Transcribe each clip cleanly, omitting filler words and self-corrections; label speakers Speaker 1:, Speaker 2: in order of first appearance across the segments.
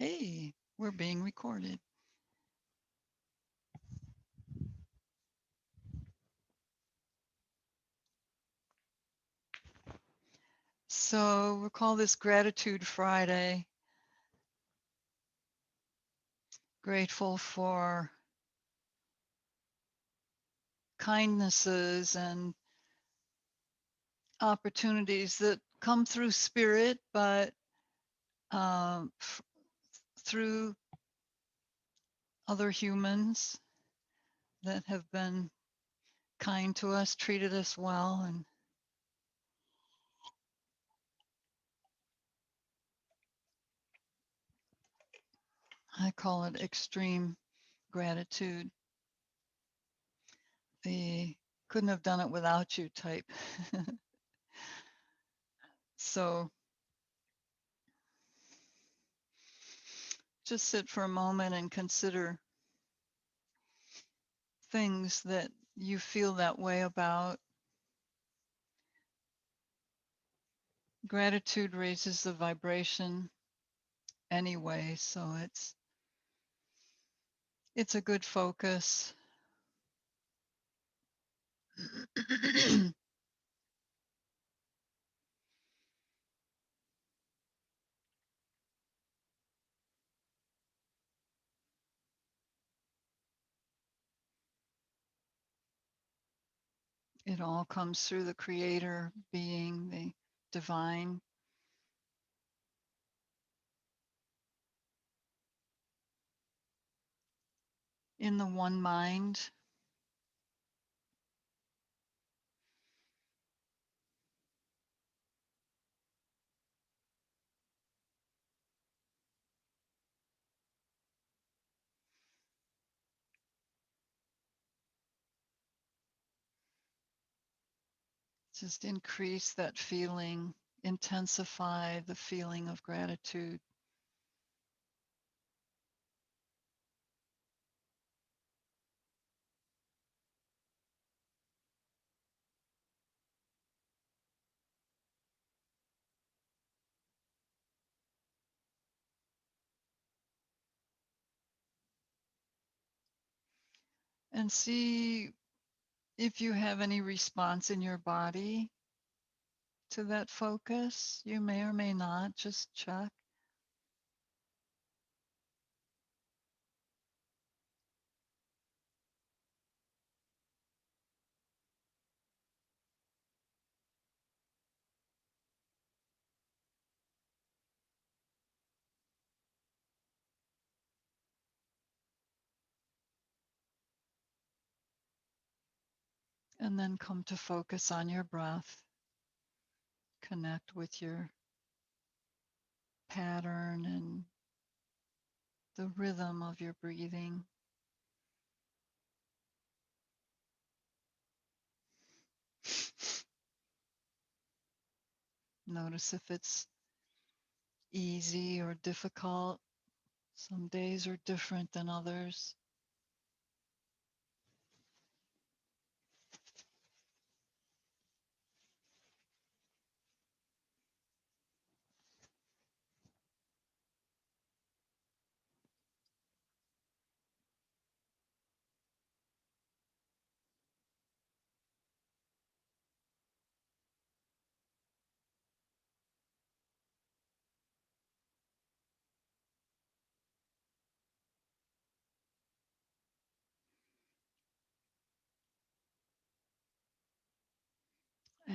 Speaker 1: Hey, we're being recorded. So we'll call this Gratitude Friday. Grateful for kindnesses and opportunities that come through spirit, but through other humans that have been kind to us, treated us well, and I call it extreme gratitude. The couldn't have done it without you type. So just sit for a moment and consider things that you feel that way about. Gratitude raises the vibration anyway, so it's a good focus. It all comes through the creator being, the divine. In the one mind. Just increase that feeling, intensify the feeling of gratitude. And see if you have any response in your body to that focus. You may or may not, just check. And then come to focus on your breath. Connect with your pattern and the rhythm of your breathing. Notice if it's easy or difficult. Some days are different than others.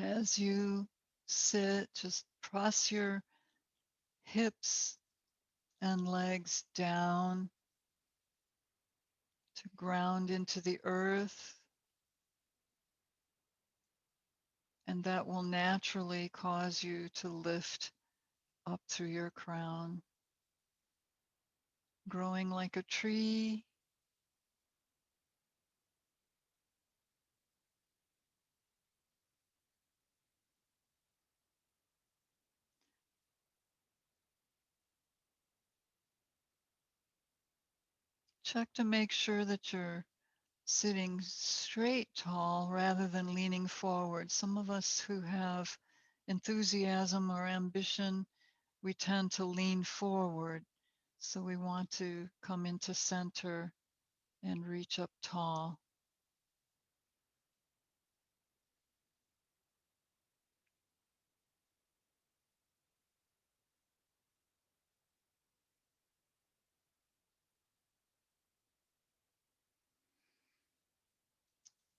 Speaker 1: As you sit, just press your hips and legs down to ground into the earth. And that will naturally cause you to lift up through your crown, growing like a tree. Check to make sure that you're sitting straight tall rather than leaning forward. Some of us who have enthusiasm or ambition, we tend to lean forward. So we want to come into center and reach up tall.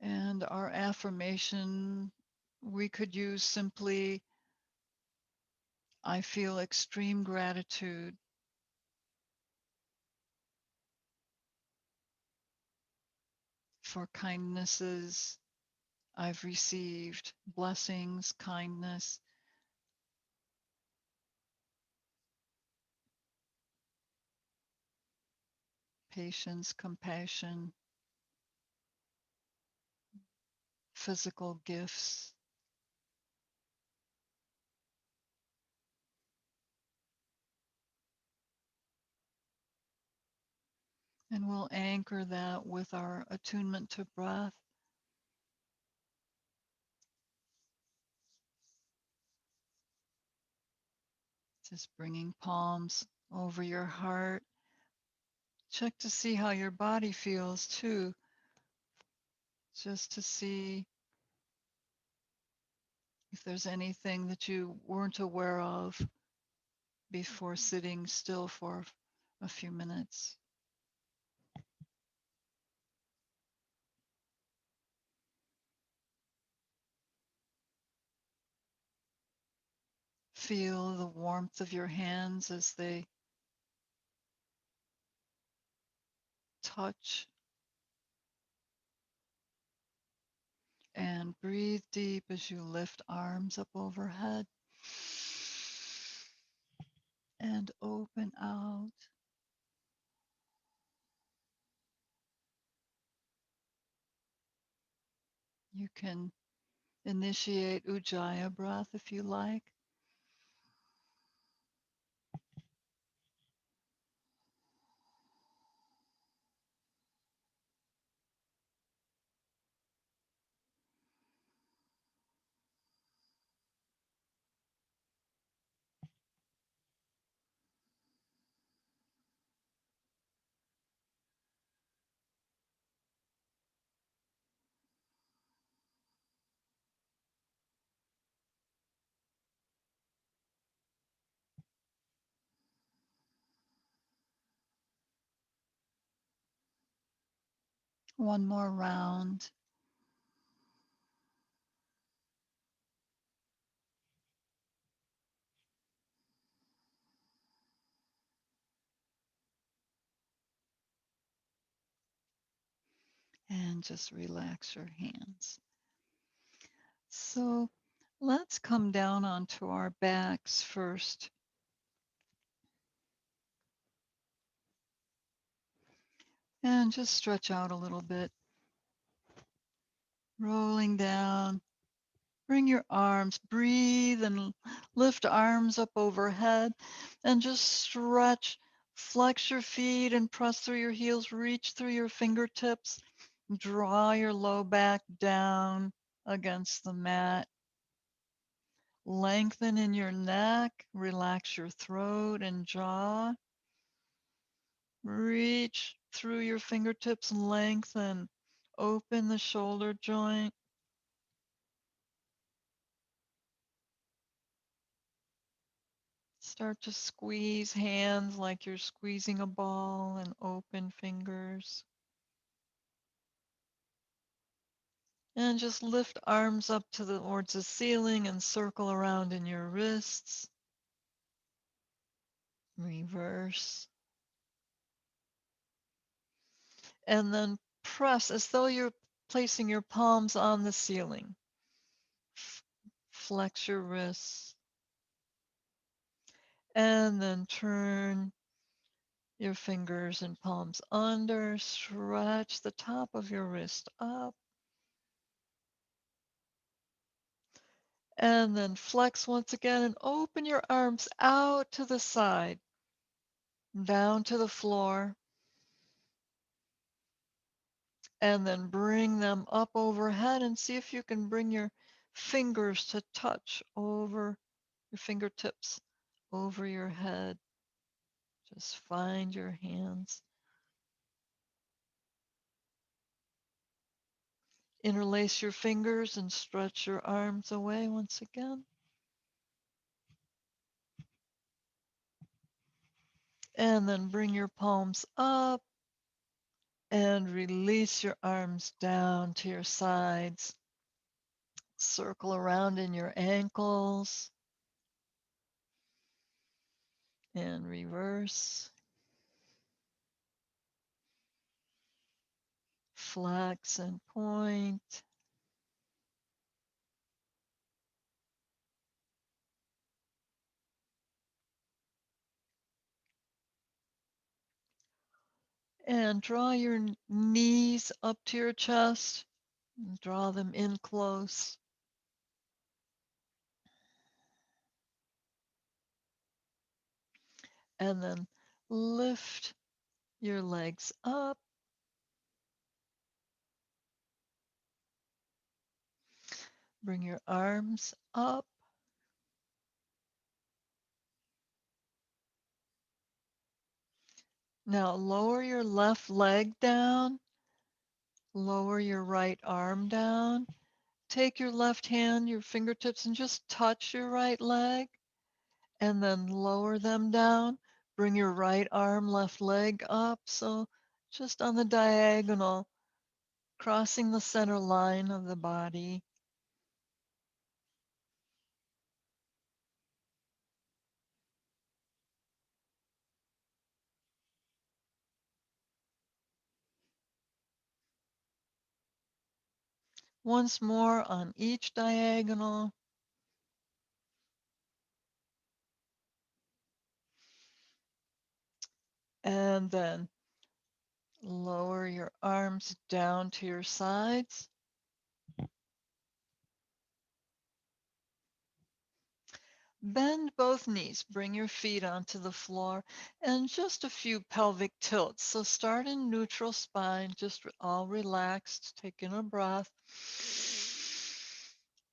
Speaker 1: And our affirmation, we could use simply, I feel extreme gratitude for kindnesses I've received, blessings, kindness, patience, compassion, physical gifts. And we'll anchor that with our attunement to breath, just bringing palms over your heart. Check to see how your body feels too, just to see if there's anything that you weren't aware of before sitting still for a few minutes. Feel the warmth of your hands as they touch, and breathe deep as you lift arms up overhead and open out. You can initiate Ujjayi breath if you like. One more round. And just relax your hands. So let's come down onto our backs first. And just stretch out a little bit, rolling down. Bring your arms, breathe and lift arms up overhead and just stretch. Flex your feet and press through your heels, reach through your fingertips. Draw your low back down against the mat. Lengthen in your neck, relax your throat and jaw. Reach through your fingertips, lengthen. Open the shoulder joint. Start to squeeze hands like you're squeezing a ball and open fingers. And just lift arms up towards the ceiling and circle around in your wrists. Reverse. And then press as though you're placing your palms on the ceiling. Flex your wrists. And then turn your fingers and palms under. Stretch the top of your wrist up. And then flex once again and open your arms out to the side, down to the floor. And then bring them up overhead and see if you can bring your fingers to touch over your fingertips, over your head. Just find your hands. Interlace your fingers and stretch your arms away once again. And then bring your palms up and release your arms down to your sides. Circle around in your ankles and reverse. Flex and point. And draw your knees up to your chest. Draw them in close. And then lift your legs up. Bring your arms up. Now lower your left leg down. Lower your right arm down. Take your left hand, your fingertips, and just touch your right leg. And then lower them down. Bring your right arm, left leg up. So just on the diagonal, crossing the center line of the body. Once more on each diagonal. And then lower your arms down to your sides. Bend both knees, bring your feet onto the floor, and just a few pelvic tilts. So start in neutral spine, just all relaxed. Take in a breath.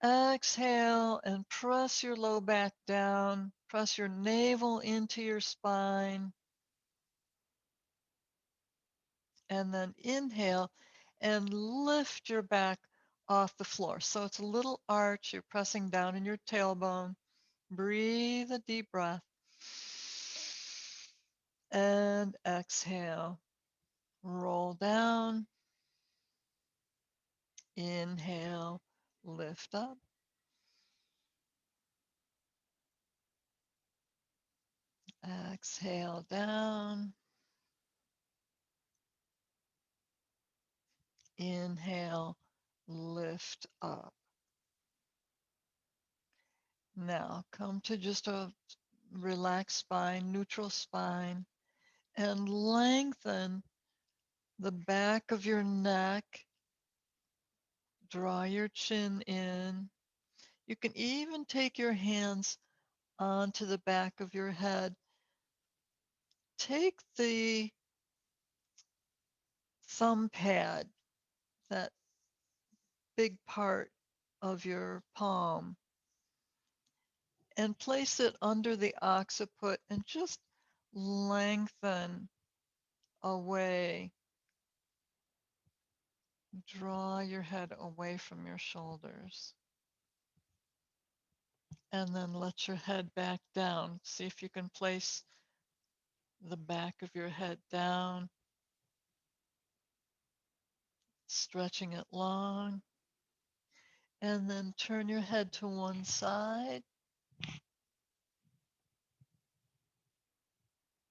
Speaker 1: Exhale and press your low back down. Press your navel into your spine. And then inhale and lift your back off the floor. So it's a little arch. You're pressing down in your tailbone. Breathe a deep breath. And exhale. Roll down. Inhale. Lift up. Exhale down. Inhale. Lift up. Now come to just a relaxed spine, neutral spine, and lengthen the back of your neck. Draw your chin in. You can even take your hands onto the back of your head. Take the thumb pad, that big part of your palm, and place it under the occiput and just lengthen away. Draw your head away from your shoulders. And then let your head back down. See if you can place the back of your head down, stretching it long. And then turn your head to one side.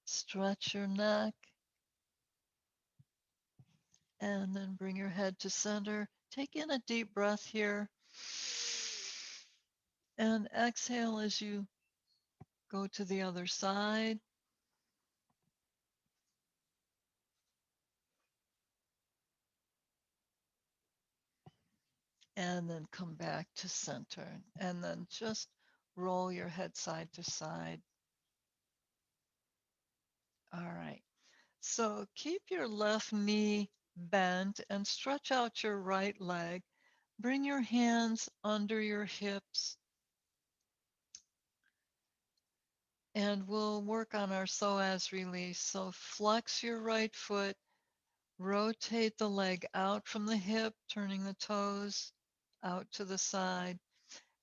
Speaker 1: Stretch your neck. And then bring your head to center. Take in a deep breath here. And exhale as you go to the other side. And then come back to center. And then just roll your head side to side. All right. So keep your left knee bent and stretch out your right leg. Bring your hands under your hips And we'll work on our psoas release. So flex your right foot, rotate the leg out from the hip, turning the toes out to the side,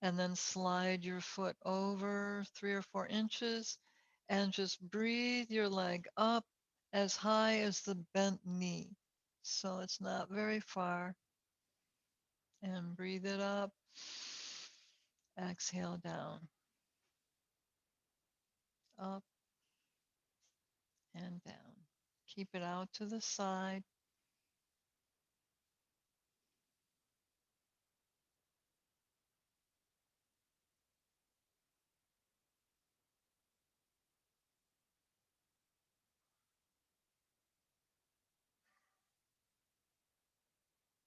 Speaker 1: and then slide your foot over 3 or 4 inches and just breathe your leg up as high as the bent knee. So it's not very far. And breathe it up. Exhale down, up and down. Keep it out to the side.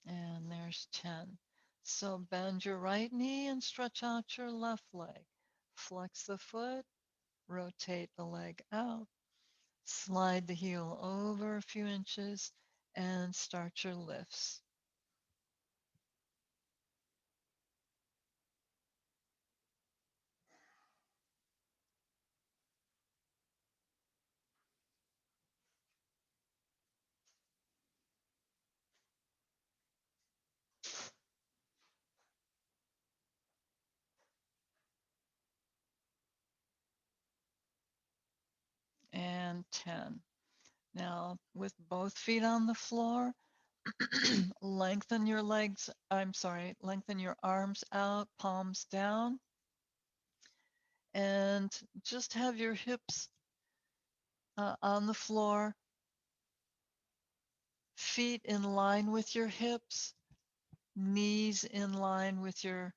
Speaker 1: And there's 10. So bend your right knee and stretch out your left leg. Flex the foot, rotate the leg out, slide the heel over a few inches, and start your lifts. And 10. Now, with both feet on the floor, lengthen your legs, lengthen your arms out, palms down, and just have your hips on the floor, feet in line with your hips, knees in line with your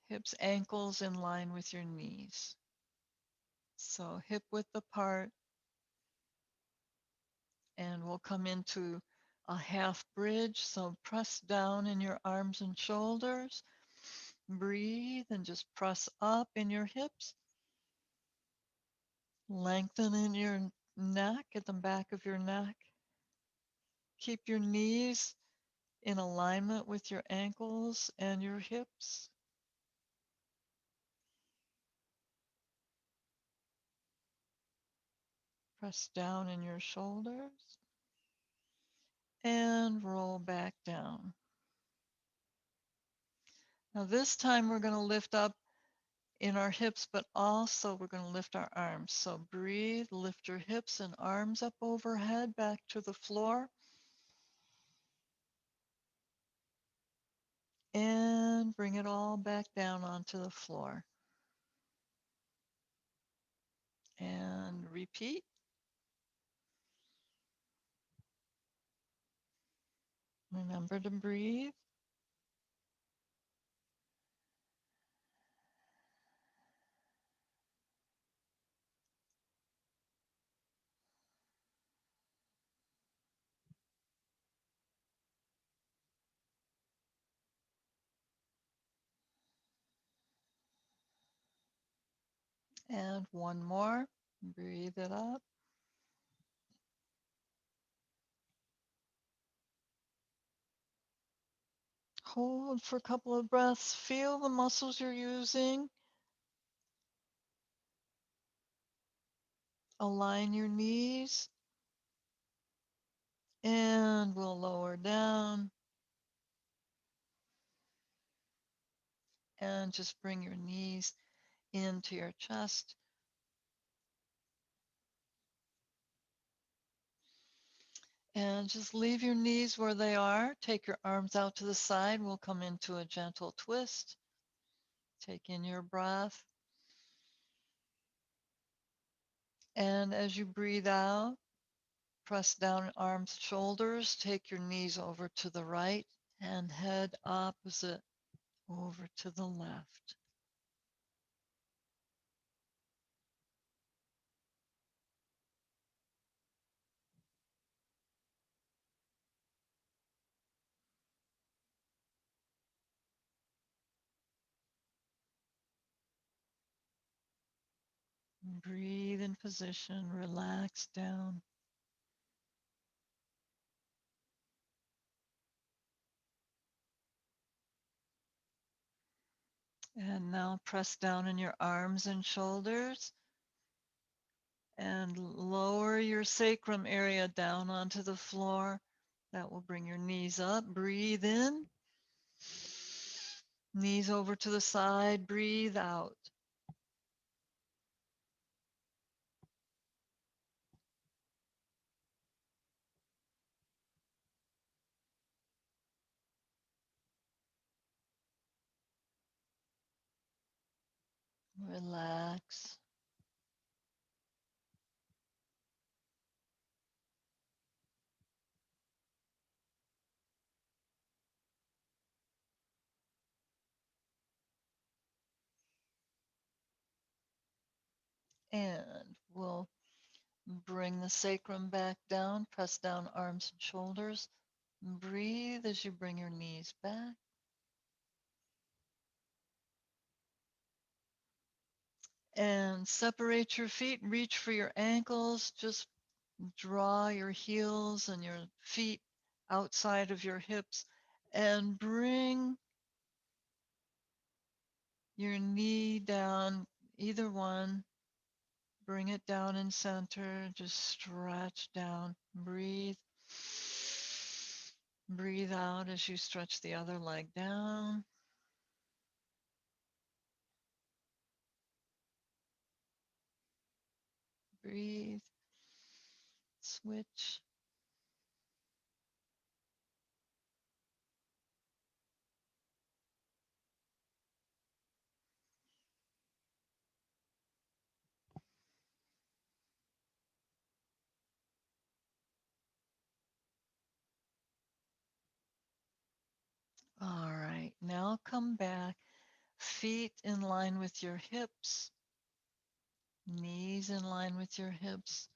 Speaker 1: hips, ankles in line with your knees. So hip width apart, and we'll come into a half bridge. So press down in your arms and shoulders. Breathe and just press up in your hips. Lengthen in your neck, at the back of your neck. Keep your knees in alignment with your ankles and your hips. Press down in your shoulders and roll back down. Now this time we're going to lift up in our hips, but also we're going to lift our arms. So breathe, lift your hips and arms up overhead, back to the floor. And bring it all back down onto the floor. And repeat. Remember to breathe. And one more. Breathe it up. Hold for a couple of breaths. Feel the muscles you're using. Align your knees. And we'll lower down. And just bring your knees into your chest. And just leave your knees where they are. Take your arms out to the side. We'll come into a gentle twist. Take in your breath. And as you breathe out, press down arms, shoulders. Take your knees over to the right and head opposite over to the left. Breathe in position, relax down. And now press down in your arms and shoulders and lower your sacrum area down onto the floor. That will bring your knees up. Breathe in. Knees over to the side. Breathe out. Relax. And we'll bring the sacrum back down. Press down arms and shoulders. Breathe as you bring your knees back. And separate your feet. Reach for your ankles. Just draw your heels and your feet outside of your hips and bring your knee down, either one. Bring it down in center. Just stretch down. Breathe. Breathe out as you stretch the other leg down. Breathe. Switch. All right. Now come back. Feet in line with your hips. Knees in line with your hips.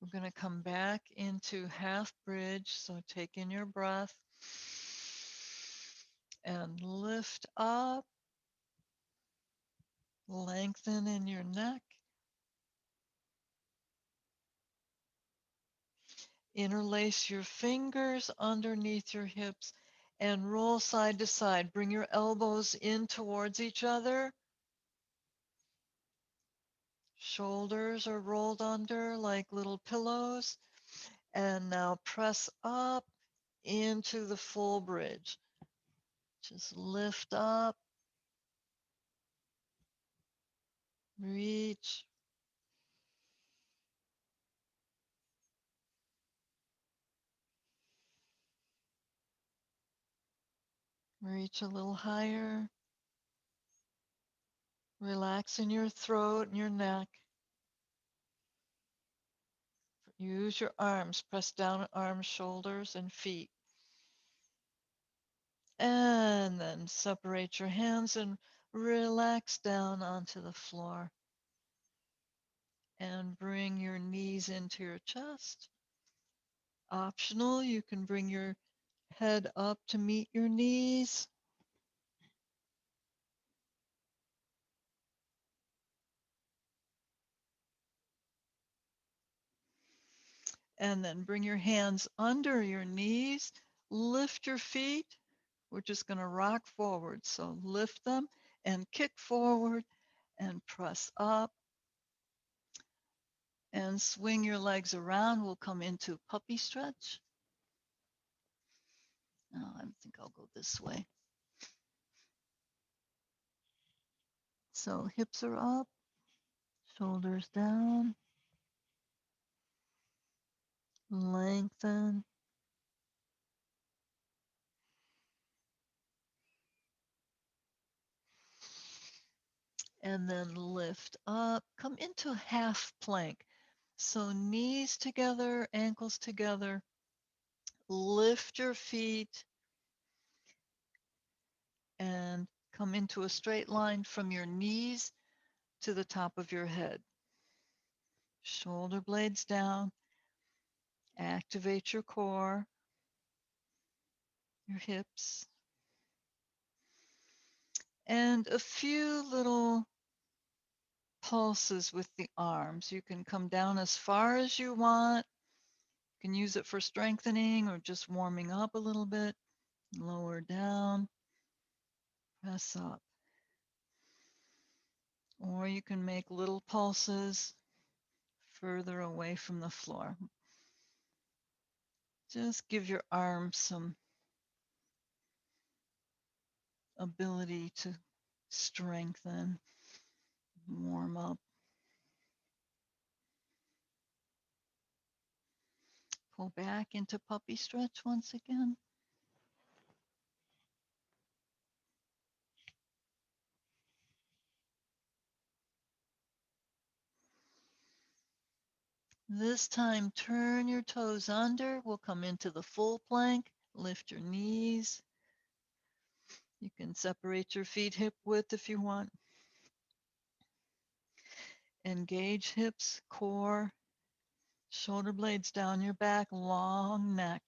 Speaker 1: We're going to come back into half bridge. So take in your breath and lift up. Lengthen in your neck. Interlace your fingers underneath your hips and roll side to side. Bring your elbows in towards each other. Shoulders are rolled under like little pillows. And now press up into the full bridge. Just lift up, reach, reach a little higher. Relax in your throat and your neck. Use your arms. Press down arms, shoulders, and feet. And then separate your hands and relax down onto the floor. And bring your knees into your chest. Optional, you can bring your head up to meet your knees. And then bring your hands under your knees. Lift your feet. We're just going to rock forward. So lift them and kick forward and press up and swing your legs around. We'll come into puppy stretch. Oh, I think I'll go this way. So hips are up, shoulders down, lengthen. And then lift up, come into half plank. So knees together, ankles together. Lift your feet and come into a straight line from your knees to the top of your head. Shoulder blades down. Activate your core, your hips, and a few little pulses with the arms. You can come down as far as you want. You can use it for strengthening or just warming up a little bit. Lower down, press up. Or you can make little pulses further away from the floor. Just give your arms some ability to strengthen, warm up. Pull back into puppy stretch once again. This time, turn your toes under. We'll come into the full plank. Lift your knees. You can separate your feet hip width if you want. Engage hips, core, shoulder blades down your back, long neck.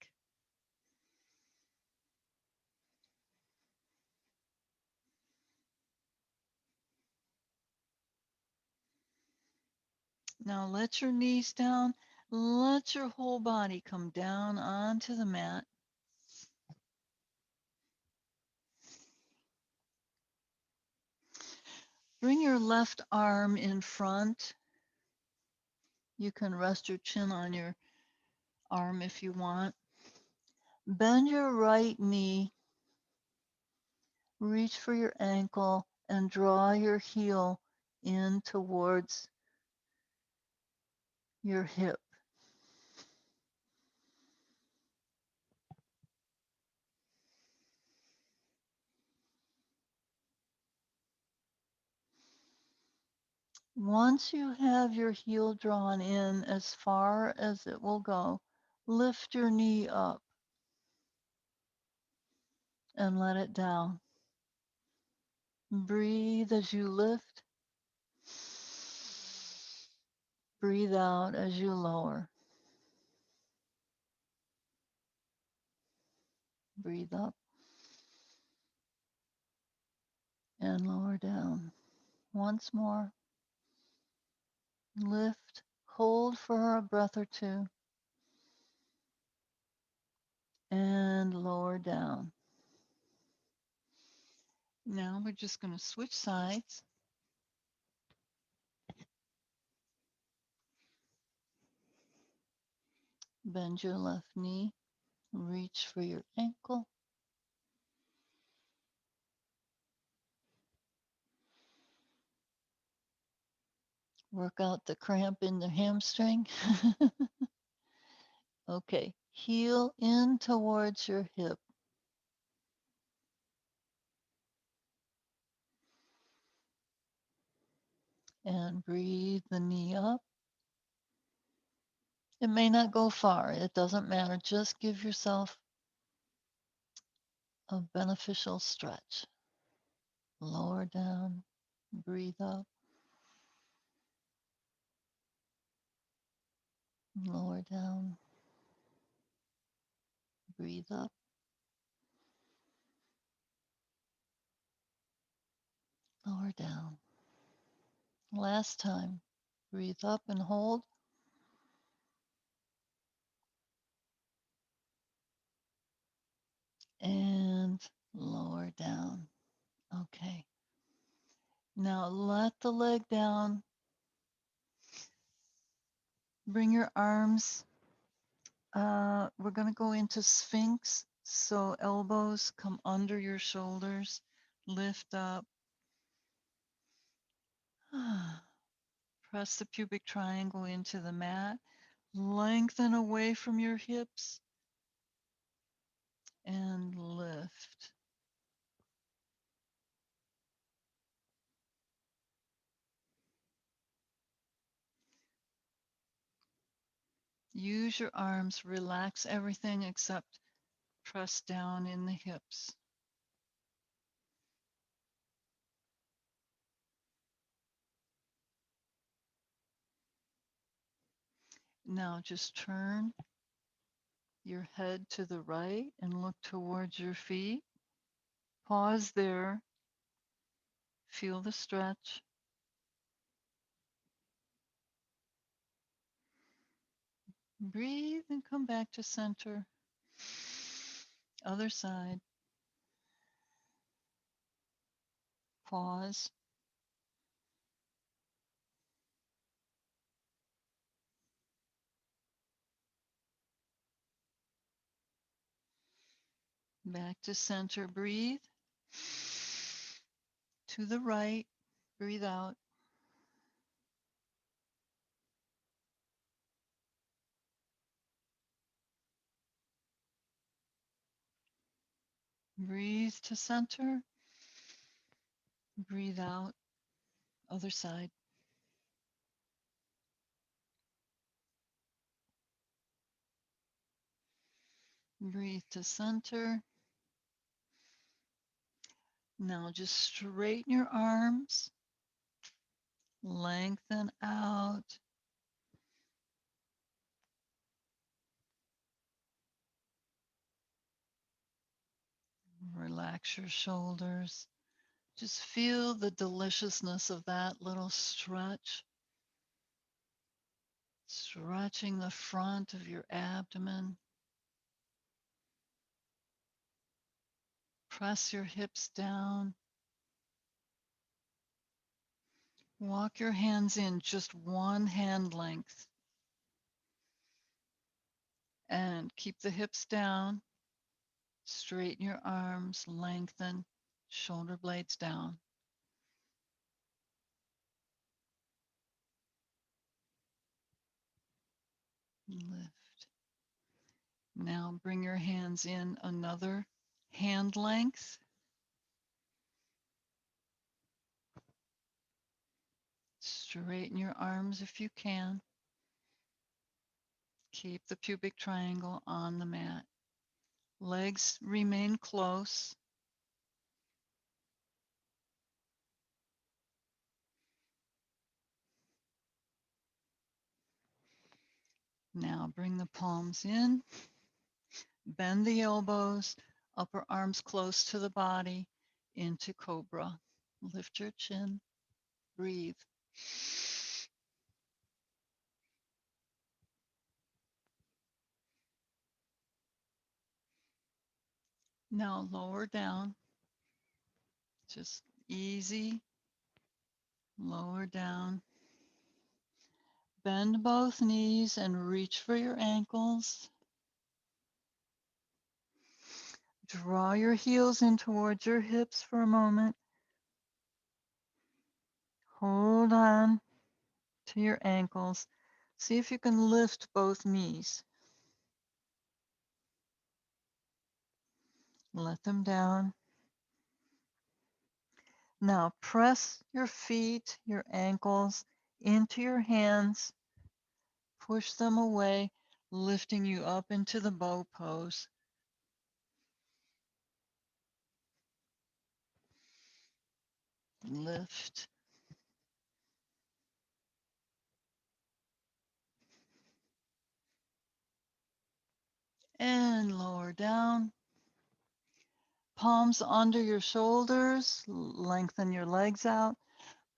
Speaker 1: Now let your knees down. Let your whole body come down onto the mat. Bring your left arm in front. You can rest your chin on your arm if you want. Bend your right knee. Reach for your ankle and draw your heel in towards your hip. Once you have your heel drawn in as far as it will go, lift your knee up and let it down. Breathe as you lift. Breathe out as you lower. Breathe up and lower down. Once more. Lift, hold for a breath or two, and lower down. Now we're just going to switch sides. Bend your left knee. Reach for your ankle. Work out the cramp in the hamstring. Okay, heel in towards your hip. And breathe the knee up. It may not go far. It doesn't matter. Just give yourself a beneficial stretch. Lower down. Breathe up. Lower down. Breathe up. Lower down. Last time. Breathe up and hold. And lower down. Okay. Now let the leg down. Bring your arms. We're going to go into Sphinx. So elbows come under your shoulders. Lift up. Press the pubic triangle into the mat. Lengthen away from your hips. And lift. Use your arms. Relax everything except press down in the hips. Now just turn your head to the right and look towards your feet. Pause there. Feel the stretch. Breathe and come back to center. Other side. Pause. Back to center. Breathe. To the right. Breathe out. Breathe to center. Breathe out. Other side. Breathe to center. Now just straighten your arms. Lengthen out. Relax your shoulders. Just feel the deliciousness of that little stretch. Stretching the front of your abdomen. Press your hips down. Walk your hands in just one hand length. And keep the hips down. Straighten your arms, lengthen, shoulder blades down. Lift. Now bring your hands in another hand length. Straighten your arms if you can. Keep the pubic triangle on the mat. Legs remain close. Now bring the palms in. Bend the elbows, upper arms close to the body, into cobra. Lift your chin. Breathe. Now lower down. Just easy. Lower down. Bend both knees and reach for your ankles. Draw your heels in towards your hips for a moment. Hold on to your ankles. See if you can lift both knees. Let them down. Now press your feet, your ankles into your hands. Push them away, lifting you up into the bow pose. Lift. And lower down. Palms under your shoulders. Lengthen your legs out.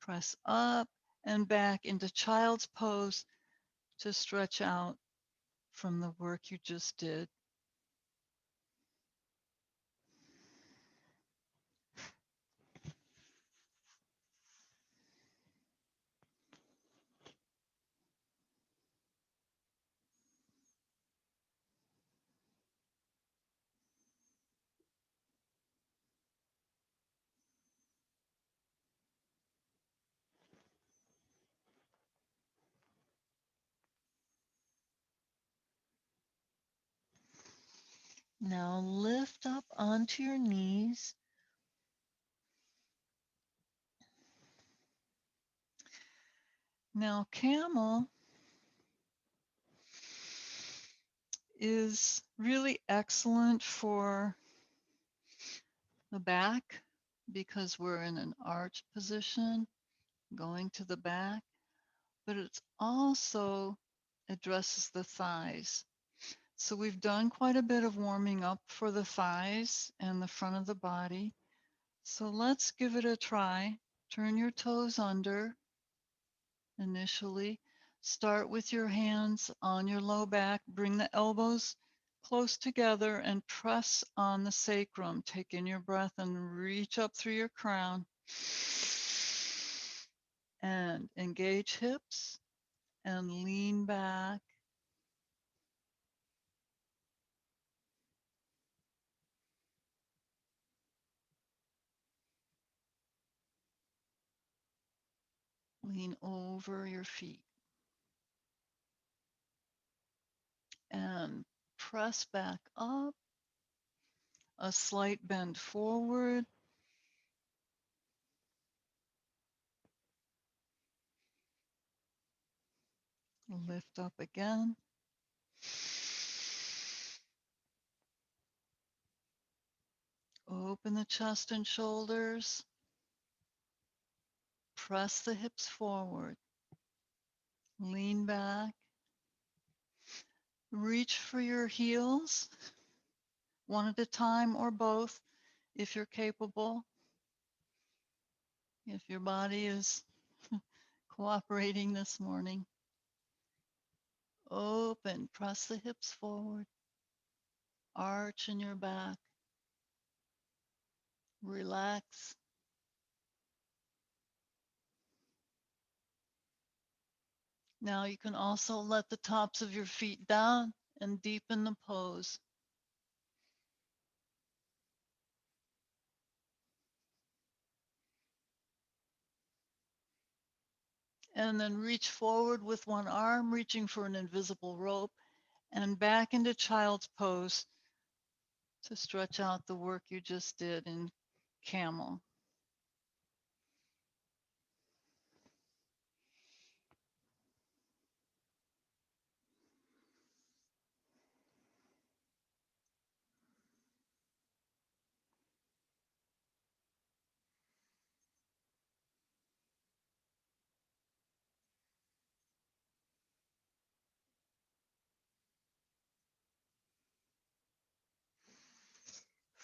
Speaker 1: Press up and back into child's pose to stretch out from the work you just did. Now lift up onto your knees. Now camel is really excellent for the back because we're in an arch position going to the back, but it also addresses the thighs. So we've done quite a bit of warming up for the thighs and the front of the body. So let's give it a try. Turn your toes under initially. Start with your hands on your low back. Bring the elbows close together and press on the sacrum. Take in your breath and reach up through your crown. And engage hips and lean back. Lean over your feet and press back up, a slight bend forward. Lift up again. Open the chest and shoulders. Press the hips forward. Lean back. Reach for your heels, one at a time or both if you're capable. If your body is cooperating this morning. Open. Press the hips forward. Arch in your back. Relax. Now you can also let the tops of your feet down and deepen the pose. And then reach forward with one arm, reaching for an invisible rope, and back into child's pose to stretch out the work you just did in camel.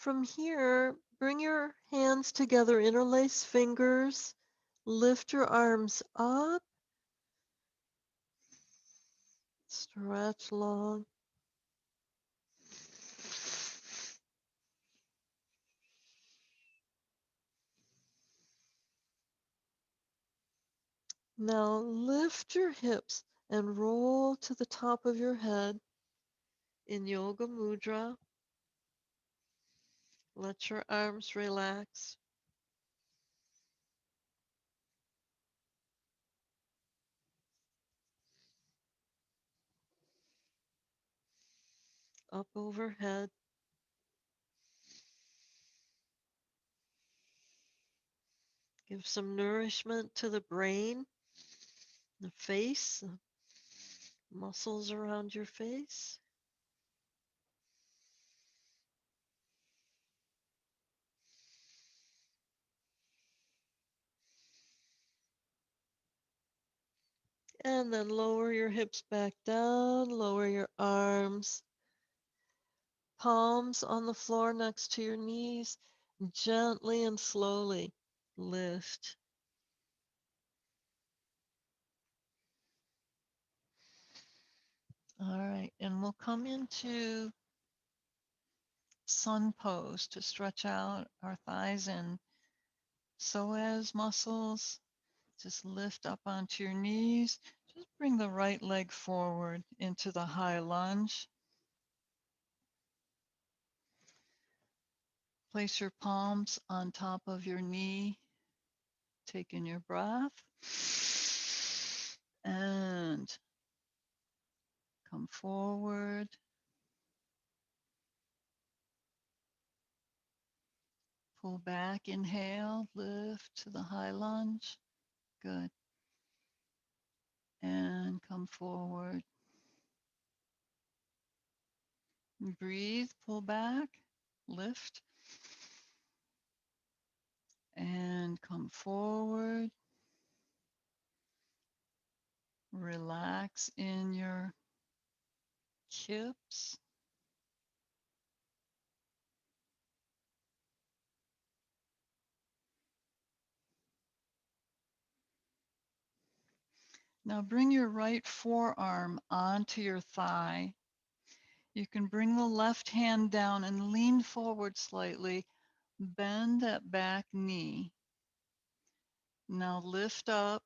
Speaker 1: From here, bring your hands together, interlace fingers, lift your arms up, stretch long. Now lift your hips and roll to the top of your head in Yoga Mudra. Let your arms relax. Up overhead. Give some nourishment to the brain, the face, the muscles around your face. And then lower your hips back down, lower your arms, palms on the floor next to your knees. Gently and slowly lift. All right, and we'll come into sun pose to stretch out our thighs and psoas muscles. Just lift up onto your knees. Just bring the right leg forward into the high lunge. Place your palms on top of your knee. Take in your breath. And come forward. Pull back, inhale, lift to the high lunge. Good. And come forward. Breathe, pull back, lift. And come forward. Relax in your hips. Now bring your right forearm onto your thigh. You can bring the left hand down and lean forward slightly. Bend that back knee. Now lift up,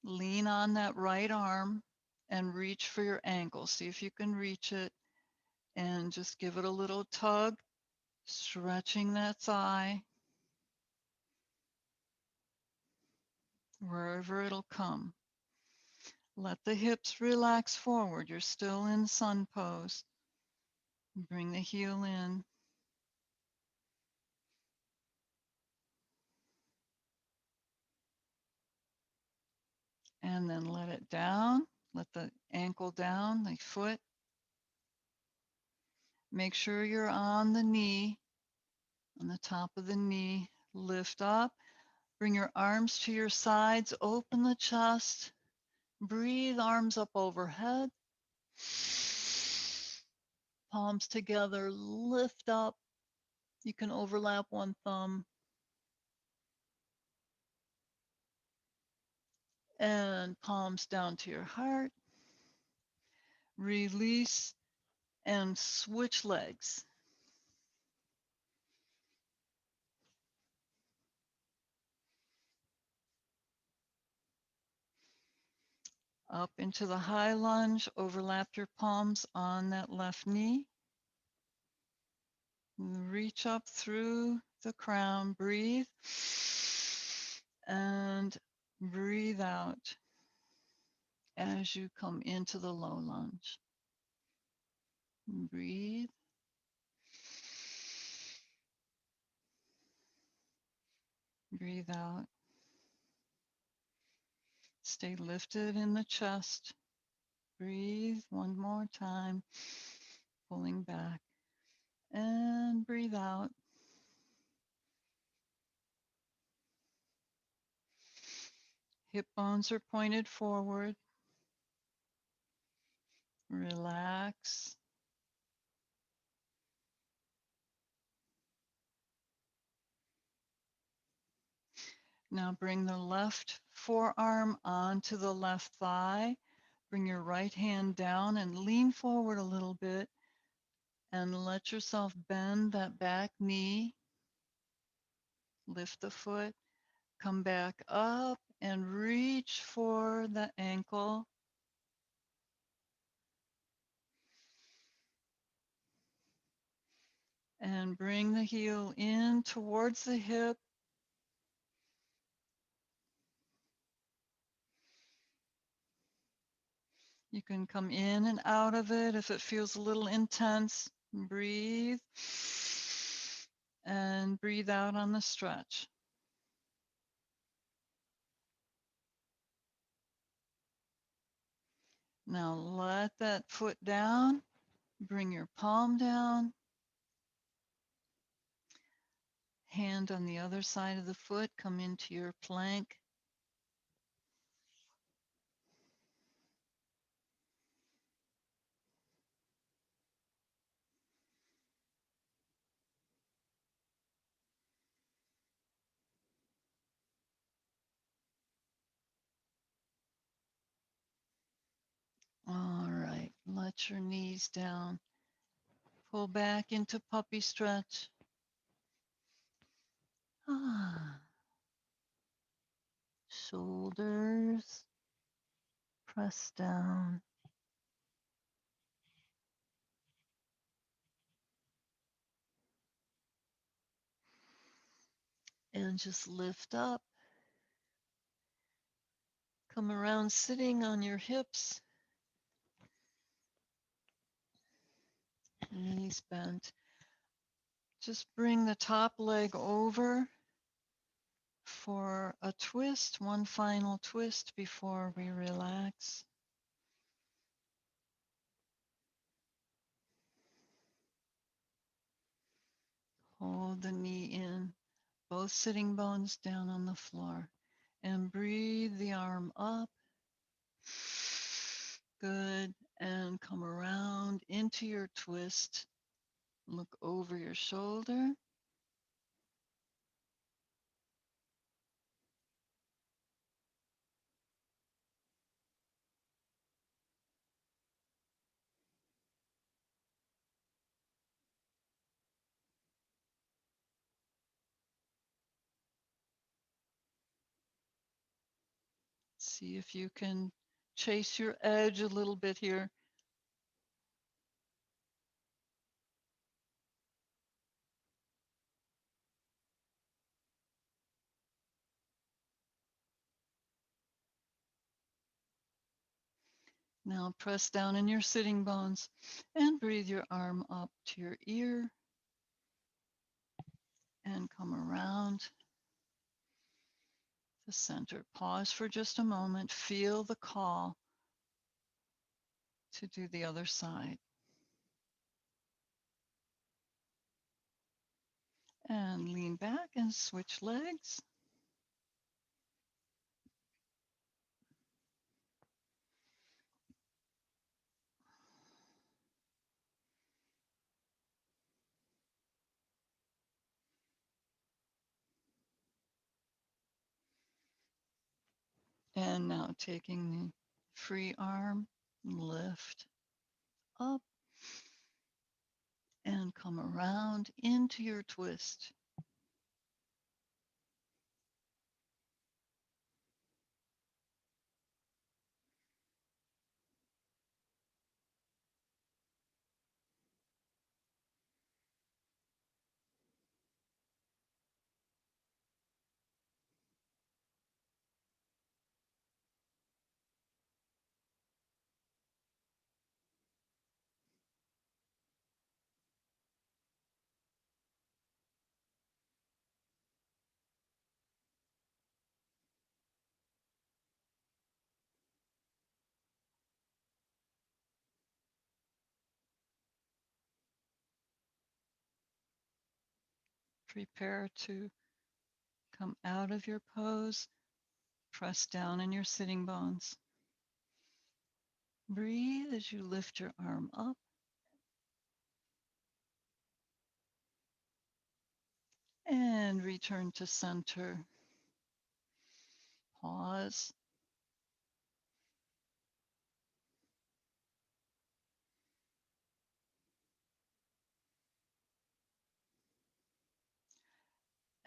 Speaker 1: lean on that right arm and reach for your ankle. See if you can reach it and just give it a little tug, stretching that thigh. wherever it'll come. Let the hips relax forward. You're still in sun pose. Bring the heel in. And then let it down. Let the ankle down, the foot. Make sure you're on the knee, on the top of the knee. Lift up. Bring your arms to your sides. Open the chest. Breathe, arms up overhead. Palms together. Lift up. You can overlap one thumb. And palms down to your heart. Release and switch legs. Up into the high lunge, overlap your palms on that left knee. Reach up through the crown, breathe, and breathe out as you come into the low lunge. Breathe. Breathe out. Stay lifted in the chest. Breathe one more time, pulling back. And breathe out. Hip bones are pointed forward. Relax. Now bring the left forearm onto the left thigh. Bring your right hand down and lean forward a little bit and let yourself bend that back knee. Lift the foot. Come back up and reach for the ankle. And bring the heel in towards the hip. You can come in and out of it if it feels a little intense. Breathe. And breathe out on the stretch. Now let that foot down. Bring your palm down. Hand on the other side of the foot. Come into your plank. All right. Let your knees down. Pull back into puppy stretch. Shoulders press down. And just lift up. Come around sitting on your hips. Knees bent. Just bring the top leg over for a twist, one final twist before we relax. Hold the knee in, both sitting bones down on the floor, and breathe the arm up. Good. And come around into your twist. Look over your shoulder. See if you can chase your edge a little bit here. Now press down in your sitting bones and breathe your arm up to your ear and come around the center. Pause for just a moment. Feel the call to do the other side. And lean back and switch legs. And now taking the free arm, lift up and come around into your twist. Prepare to come out of your pose. Press down in your sitting bones. Breathe as you lift your arm up and return to center. Pause.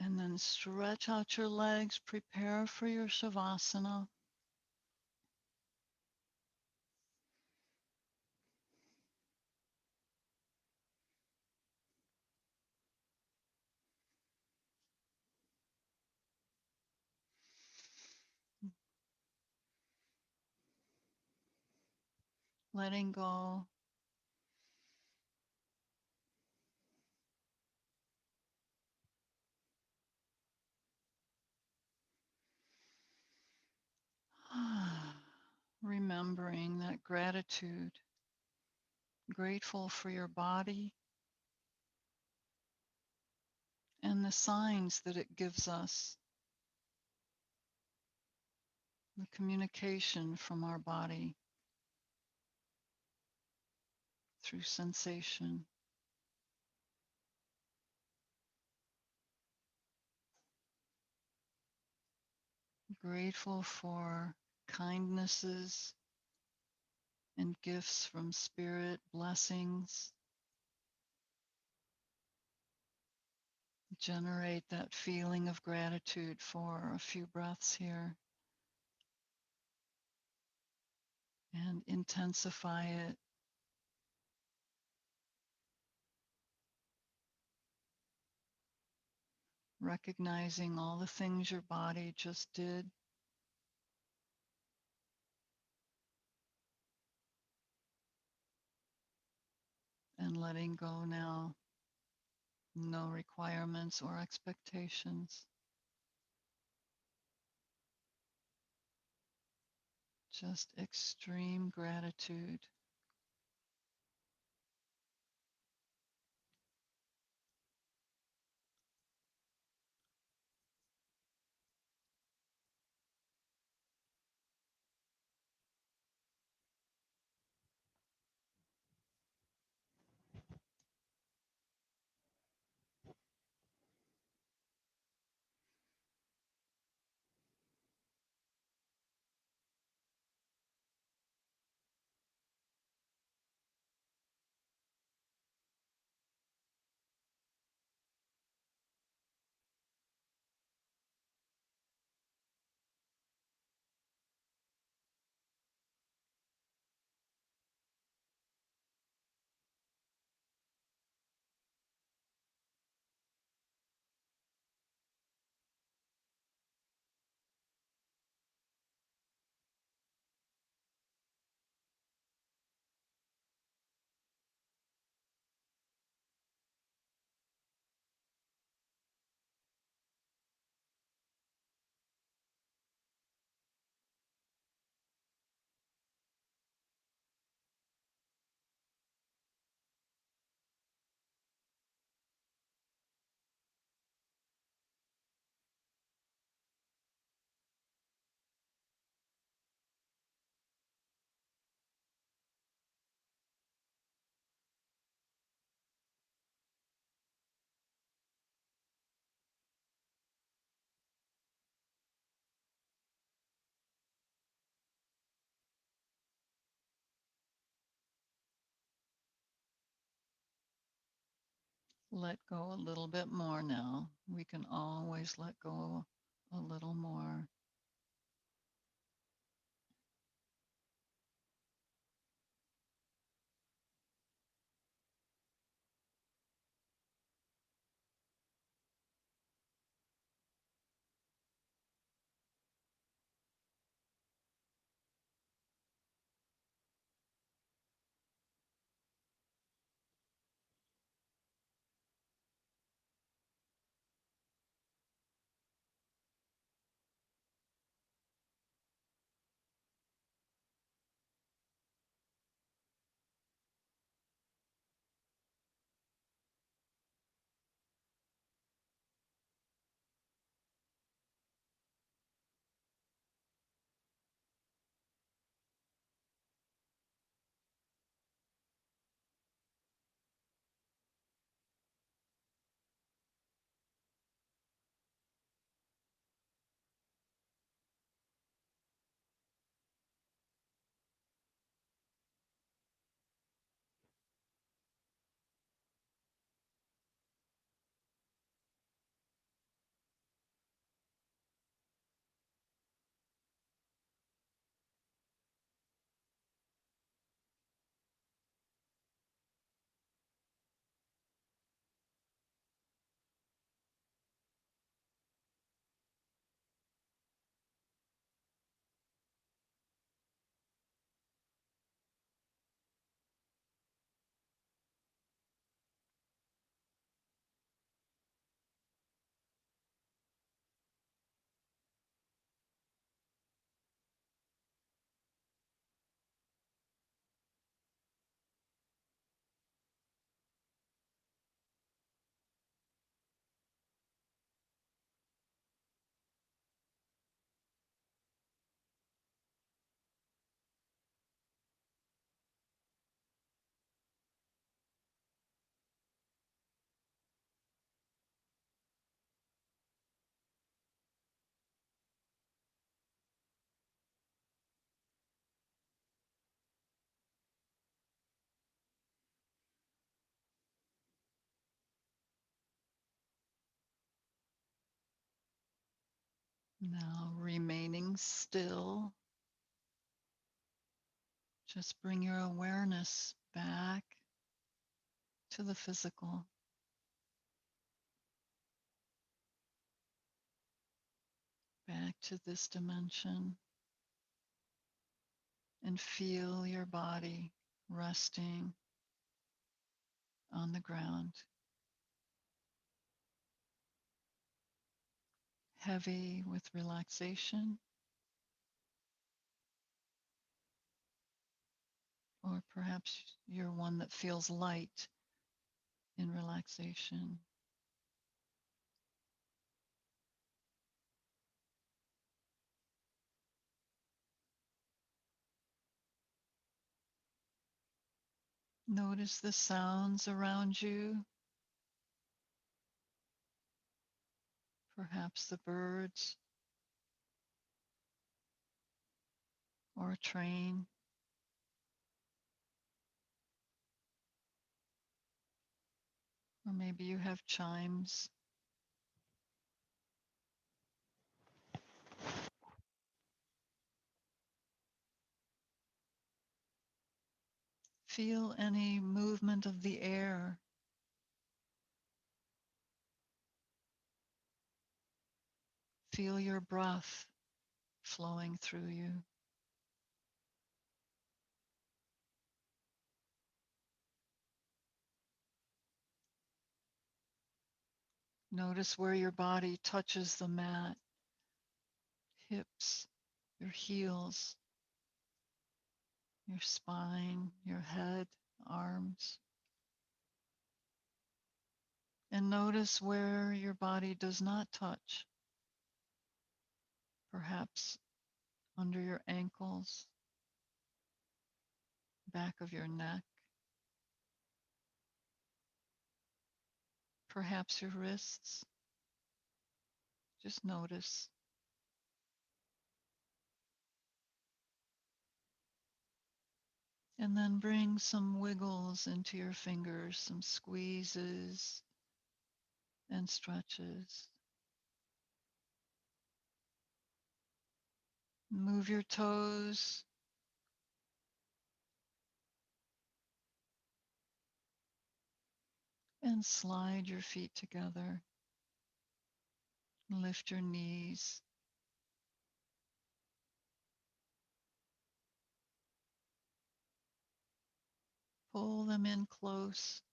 Speaker 1: And then stretch out your legs. Prepare for your Savasana. Letting go. Remembering that gratitude, grateful for your body and the signs that it gives us, the communication from our body through sensation. Grateful for kindnesses and gifts from spirit, blessings. Generate that feeling of gratitude for a few breaths here and intensify it. Recognizing all the things your body just did. And letting go now. No requirements or expectations. Just extreme gratitude. Let go a little bit more now. We can always let go a little more. Now, remaining still, just bring your awareness back to the physical, back to this dimension, and feel your body resting on the ground, heavy with relaxation, or perhaps you're one that feels light in relaxation. Notice the sounds around you, perhaps the birds or a train. Or maybe you have chimes. Feel any movement of the air. Feel your breath flowing through you. Notice where your body touches the mat, hips, your heels, your spine, your head, arms. And notice where your body does not touch, perhaps under your ankles, back of your neck, perhaps your wrists. Just notice. And then bring some wiggles into your fingers, some squeezes, and stretches. Move your toes and slide your feet together. Lift your knees. Pull them in close.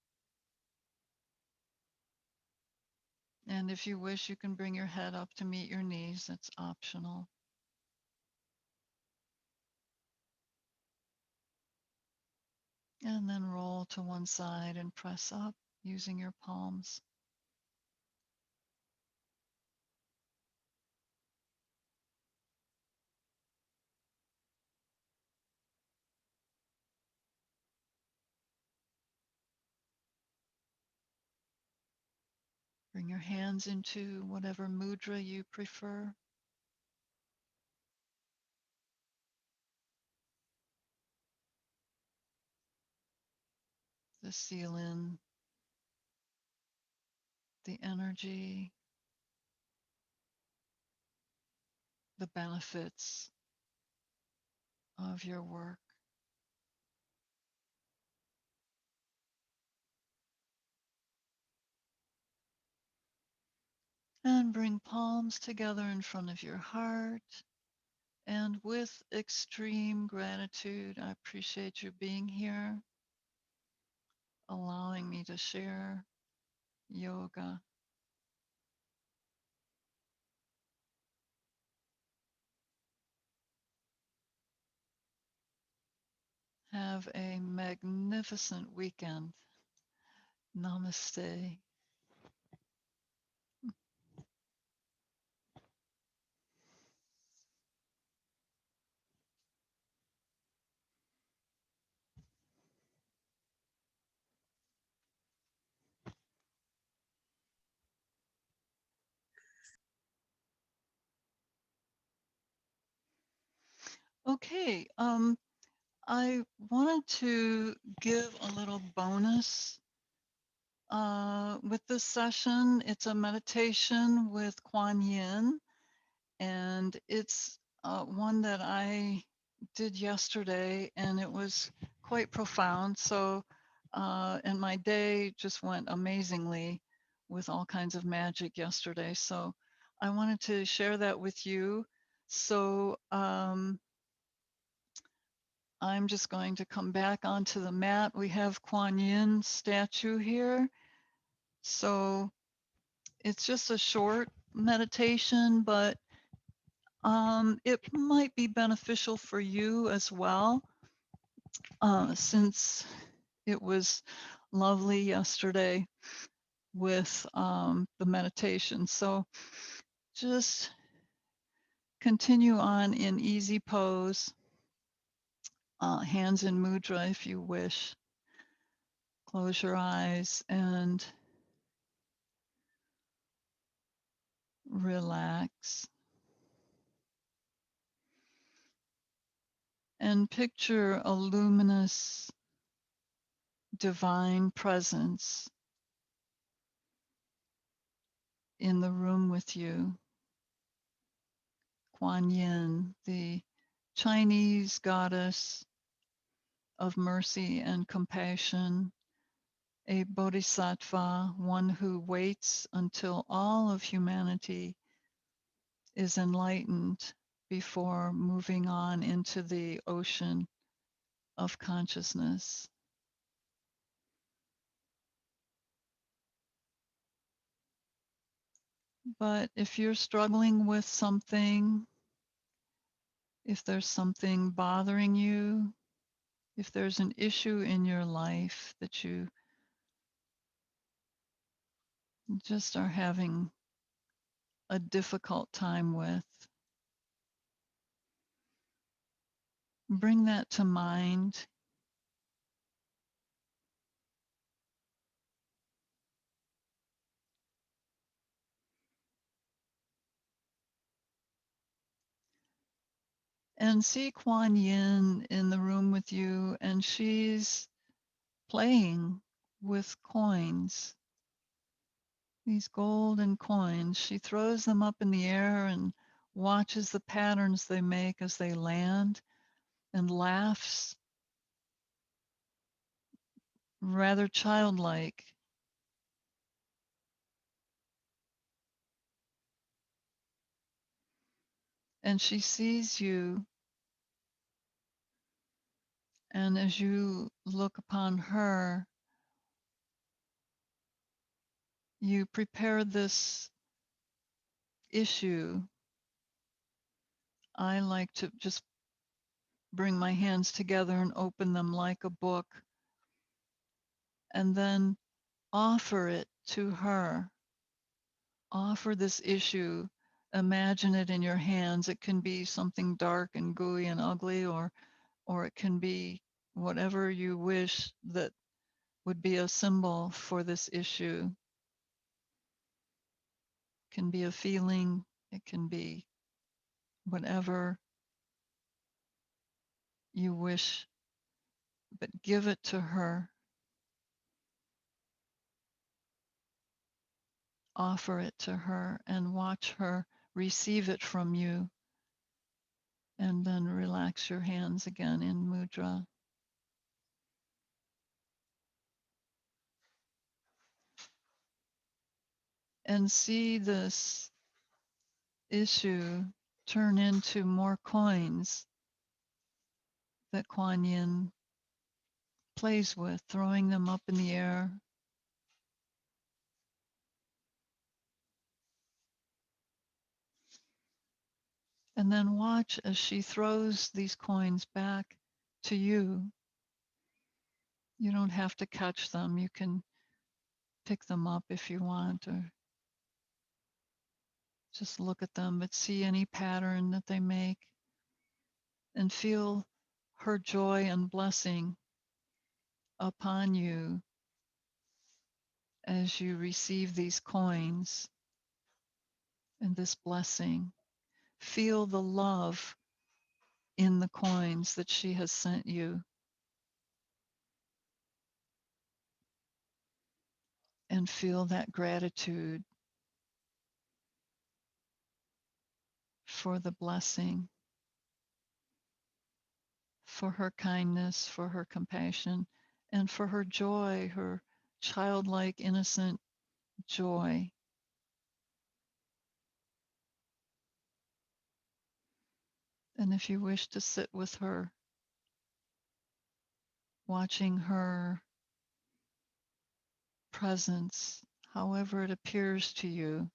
Speaker 1: And if you wish, you can bring your head up to meet your knees. That's optional. And then roll to one side and press up using your palms. Bring your hands into whatever mudra you prefer. To seal in the energy, the benefits of your work. And bring palms together in front of your heart. And with extreme gratitude, I appreciate you being here, allowing me to share yoga. Have a magnificent weekend. Namaste. Okay, I wanted to give a little bonus with this session. It's a meditation with Kwan Yin, and it's one that I did yesterday, and it was quite profound. So, and my day just went amazingly with all kinds of magic yesterday. So, I wanted to share that with you. So, I'm just going to come back onto the mat. We have Kwan Yin statue here. So it's just a short meditation, but it might be beneficial for you as well, since it was lovely yesterday with the meditation. So just continue on in easy pose, hands in mudra if you wish. Close your eyes and relax. And picture a luminous divine presence in the room with you. Kwan Yin, the Chinese goddess of mercy and compassion, a bodhisattva, one who waits until all of humanity is enlightened before moving on into the ocean of consciousness. But if you're struggling with something, if there's something bothering you, if there's an issue in your life that you just are having a difficult time with, bring that to mind and see Kwan Yin in the room with you, and she's playing with coins, these golden coins. She throws them up in the air and watches the patterns they make as they land and laughs, rather childlike. And she sees you, and as you look upon her, you prepare this issue. I like to just bring my hands together and open them like a book, and then offer it to her. Offer this issue. Imagine it in your hands. It can be something dark and gooey and ugly, or it can be whatever you wish that would be a symbol for this issue. It can be a feeling, it can be whatever you wish, but give it to her. Offer it to her and watch her receive it from you, and then relax your hands again in mudra. And see this issue turn into more coins that Kwan Yin plays with, throwing them up in the air. And then watch as she throws these coins back to you. You don't have to catch them. You can pick them up if you want, or just look at them, but see any pattern that they make and feel her joy and blessing upon you as you receive these coins and this blessing. Feel the love in the coins that she has sent you, and feel that gratitude for the blessing, for her kindness, for her compassion, and for her joy, her childlike, innocent joy. And if you wish to sit with her, watching her presence, however it appears to you,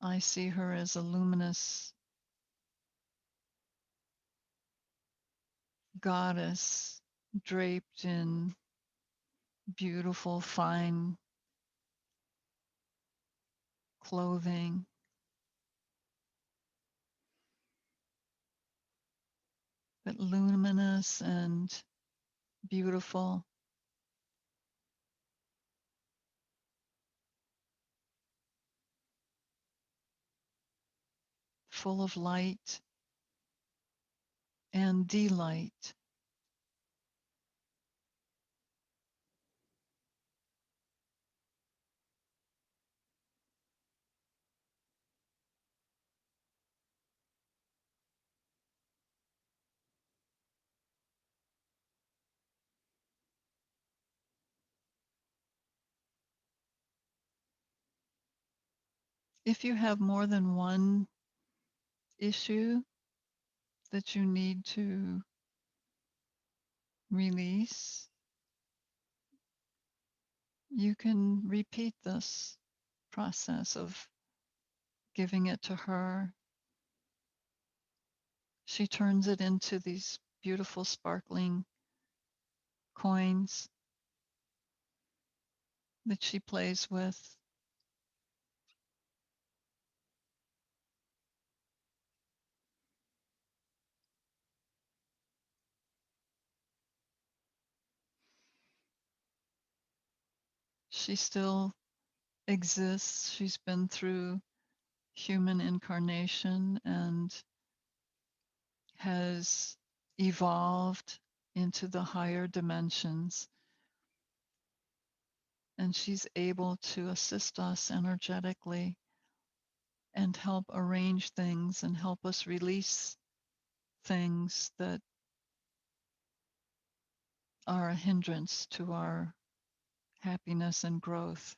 Speaker 1: I see her as a luminous goddess draped in beautiful, fine clothing, but luminous and beautiful, full of light and delight. If you have more than one issue that you need to release, you can repeat this process of giving it to her. She turns it into these beautiful, sparkling coins that she plays with. She still exists. She's been through human incarnation and has evolved into the higher dimensions. and she's able to assist us energetically and help arrange things and help us release things that are a hindrance to our happiness and growth.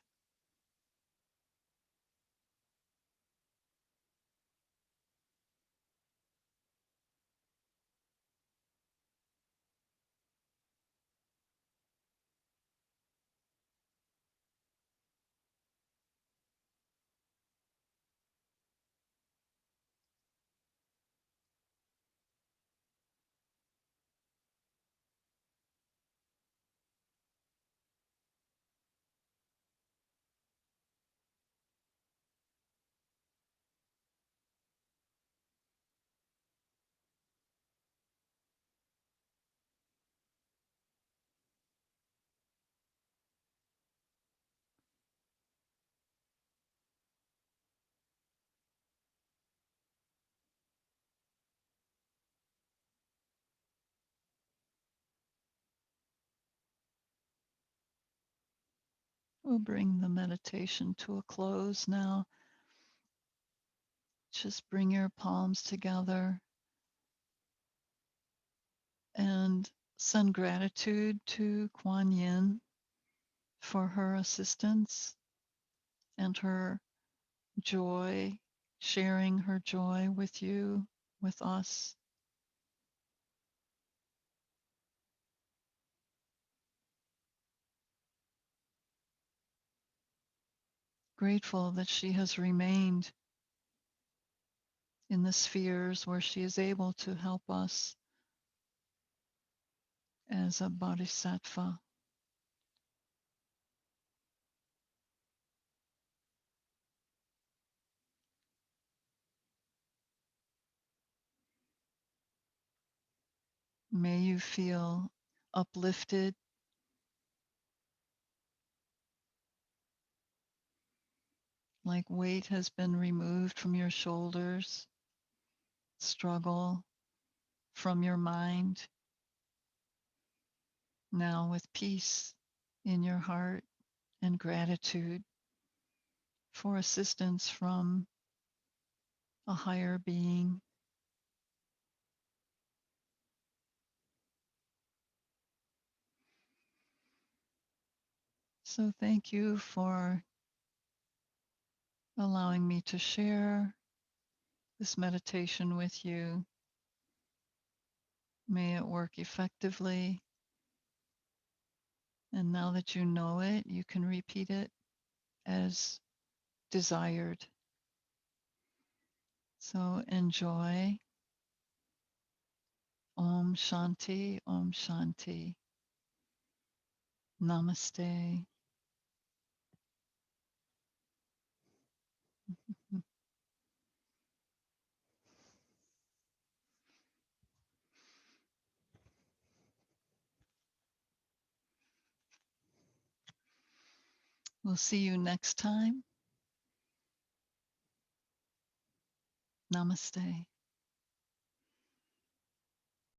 Speaker 1: We'll bring the meditation to a close now. Just bring your palms together and send gratitude to Kwan Yin for her assistance and her joy, sharing her joy with you, with us. Grateful that she has remained in the spheres where she is able to help us as a bodhisattva. May you feel uplifted, like weight has been removed from your shoulders, struggle from your mind, now with peace in your heart and gratitude for assistance from a higher being. So thank you for allowing me to share this meditation with you. May it work effectively. And now that you know it, you can repeat it as desired. So enjoy. Om Shanti, Om Shanti. Namaste. We'll see you next time. Namaste.